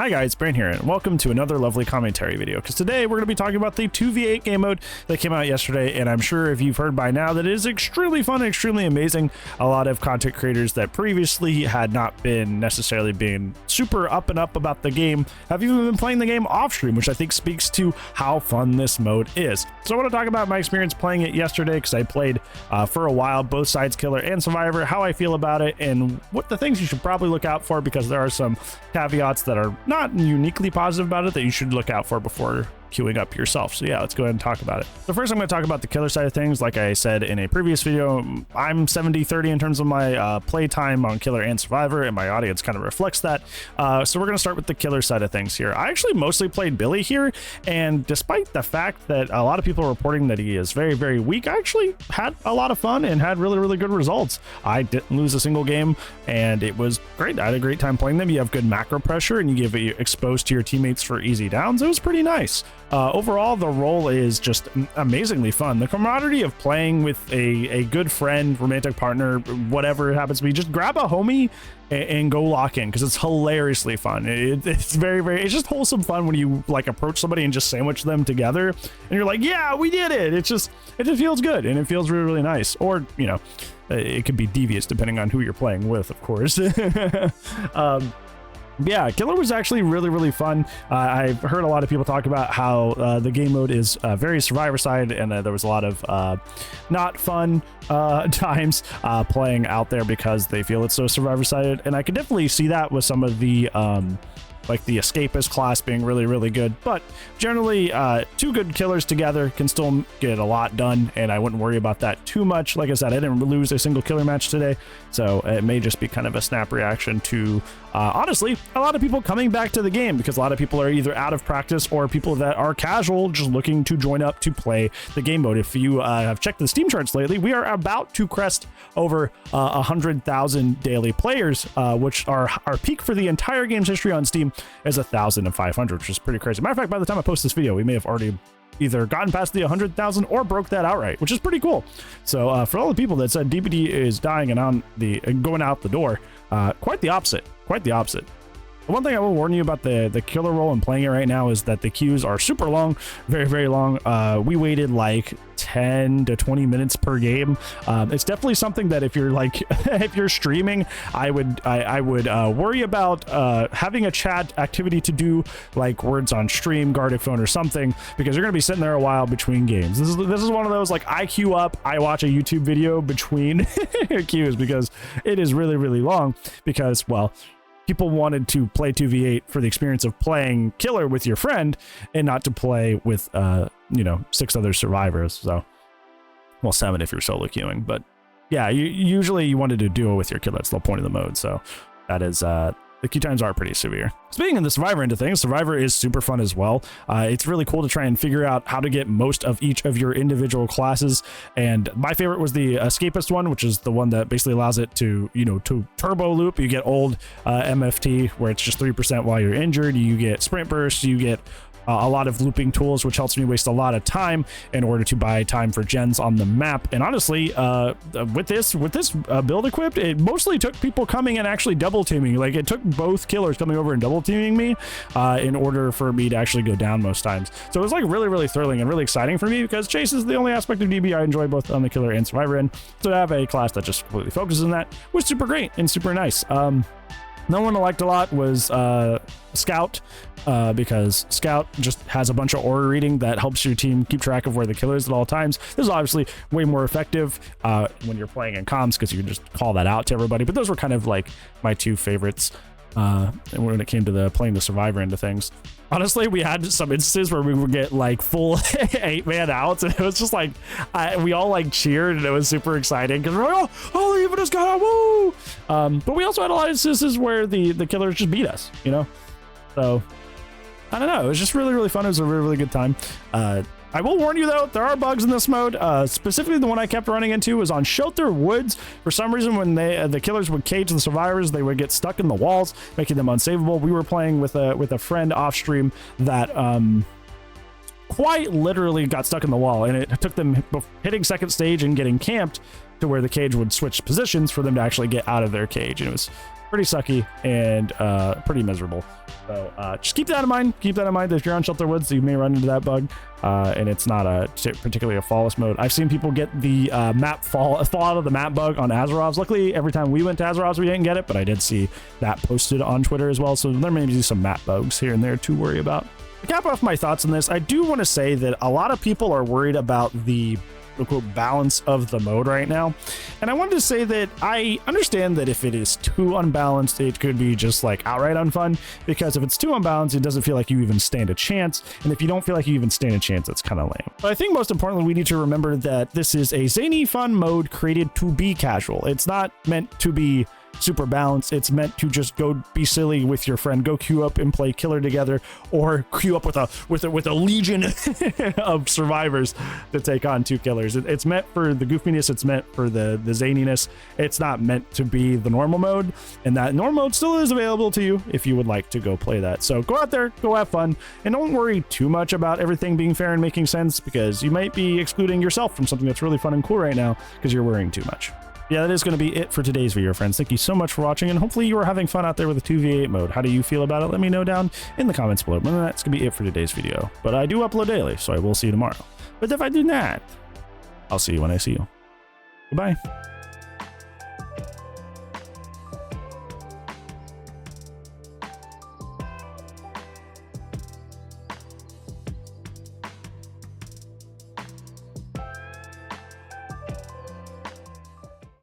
Hi guys, Brain here, and welcome to another lovely commentary video, because today we're going to be talking about the 2v8 game mode that came out yesterday, and I'm sure if you've heard by now that it is extremely fun and extremely amazing. A lot of content creators that previously had not been necessarily being super up and up about the game have even been playing the game off stream, which I think speaks to how fun this mode is. So I want to talk about my experience playing it yesterday, because I played for a while, both sides, Killer and Survivor, how I feel about it, and what the things you should probably look out for, because there are some caveats that are not uniquely positive about it that you should look out for before queuing up yourself. So yeah, let's go ahead and talk about it. So first I'm going to talk about the Killer side of things. Like I said in a previous video, I'm 70-30 in terms of my play time on Killer and Survivor, and my audience kind of reflects that. So we're going to start with the Killer side of things here. I actually mostly played Billy here, and despite the fact that a lot of people are reporting that he is very, very weak, I actually had a lot of fun and had really, really good results. I didn't lose a single game, and it was great. I had a great time playing them. You have good macro pressure, and you get exposed to your teammates for easy downs. It was pretty nice. Overall, the role is just amazingly fun. The camaraderie of playing with a good friend, romantic partner, whatever it happens to be, just grab a homie and go lock in, because it's hilariously fun. It's very, very, it's just wholesome fun when you like approach somebody and just sandwich them together, and you're like, yeah, we did it. It just feels good, and it feels really, really nice. Or, you know, it could be devious depending on who you're playing with, of course. Yeah, Killer was actually really, really fun. I've heard a lot of people talk about how the game mode is very Survivor side, and there was a lot of not fun times playing out there because they feel it's so Survivor sided, and I could definitely see that with some of the like the escapist class being really, really good. But generally, two good killers together can still get a lot done, and I wouldn't worry about that too much. Like I said, I didn't lose a single killer match today, so it may just be kind of a snap reaction to honestly a lot of people coming back to the game, because a lot of people are either out of practice or people that are casual just looking to join up to play the game mode. If you have checked the Steam charts lately, we are about to crest over 100,000 daily players, which our peak for the entire game's history on Steam is 1,500, which is pretty crazy. Matter of fact, by the time I post this video, we may have already either gotten past the 100,000 or broke that outright, which is pretty cool. So for all the people that said DPD is dying and going out the door, quite the opposite. Quite the opposite. One thing I will warn you about the Killer role and playing it right now is that the queues are super long, very, very long. We waited like 10 to 20 minutes per game. It's definitely something that if you're like, if you're streaming, I would worry about having a chat activity to do, like words on stream, guarded phone or something, because you're going to be sitting there a while between games. This is one of those, like, I queue up, I watch a YouTube video between queues, because it is really, really long, because, well, people wanted to play 2v8 for the experience of playing Killer with your friend and not to play with, you know, 6 other survivors. So, well, 7 if you're solo queuing. But yeah, usually you wanted to duo with your Killer. That's the whole point of the mode. So that is, the queue times are pretty severe. Speaking of the Survivor end of things, Survivor is super fun as well. It's really cool to try and figure out how to get most of each of your individual classes. And my favorite was the Escapist one, which is the one that basically allows it to, you know, to turbo loop. You get old MFT, where it's just 3% while you're injured. You get Sprint Burst. You get a lot of looping tools, which helps me waste a lot of time in order to buy time for gens on the map. And honestly, with this build equipped, it mostly took people coming and actually double teaming. Like, it took both killers coming over and double teaming me in order for me to actually go down most times. So it was like really, really thrilling and really exciting for me, because chase is the only aspect of DB I enjoy both on the Killer and Survivor end. So to have a class that just completely focuses on that was super great and super nice. No one I liked a lot was Scout, because Scout just has a bunch of aura reading that helps your team keep track of where the killer is at all times. This is obviously way more effective when you're playing in comms, because you can just call that out to everybody. But those were kind of like my two favorites when it came to playing the Survivor end of things. Honestly, we had some instances where we would get like full 8-man outs, and it was just like we all like cheered, and it was super exciting, because we're like, oh, even us got out, woo! But we also had a lot of instances where the killers just beat us, you know. So I don't know, it was just really, really fun. It was a really, really good time. I will warn you though, there are bugs in this mode. Specifically, the one I kept running into was on Shelter Woods. For some reason, when the killers would cage the survivors, they would get stuck in the walls, making them unsavable. We were playing with a friend off stream that quite literally got stuck in the wall, and it took them hitting second stage and getting camped to where the cage would switch positions for them to actually get out of their cage. And it was pretty sucky and pretty miserable. So just keep that in mind. Keep that in mind that if you're on Shelter Woods, you may run into that bug, and it's not particularly a flawless mode. I've seen people get the map fall out of the map bug on Azerov's. Luckily, every time we went to Azerov's, we didn't get it, but I did see that posted on Twitter as well. So there may be some map bugs here and there to worry about. To cap off my thoughts on this, I do want to say that a lot of people are worried about the quote balance of the mode right now, and I wanted to say that I understand that if it is too unbalanced, it could be just like outright unfun, because if it's too unbalanced, it doesn't feel like you even stand a chance, and if you don't feel like you even stand a chance, it's kind of lame. But I think most importantly, we need to remember that this is a zany fun mode created to be casual. It's not meant to be super balanced. It's meant to just go be silly with your friend, go queue up and play killer together, or queue up with a legion of survivors to take on 2 killers. It's meant for the goofiness. It's meant for the zaniness. It's not meant to be the normal mode, and that normal mode still is available to you if you would like to go play that. So go out there, go have fun, and don't worry too much about everything being fair and making sense, because you might be excluding yourself from something that's really fun and cool right now because you're worrying too much. Yeah, that is going to be it for today's video, friends. Thank you so much for watching, and hopefully you are having fun out there with the 2v8 mode. How do you feel about it? Let me know down in the comments below. But that's going to be it for today's video. But I do upload daily, so I will see you tomorrow. But if I do not, I'll see you when I see you. Goodbye.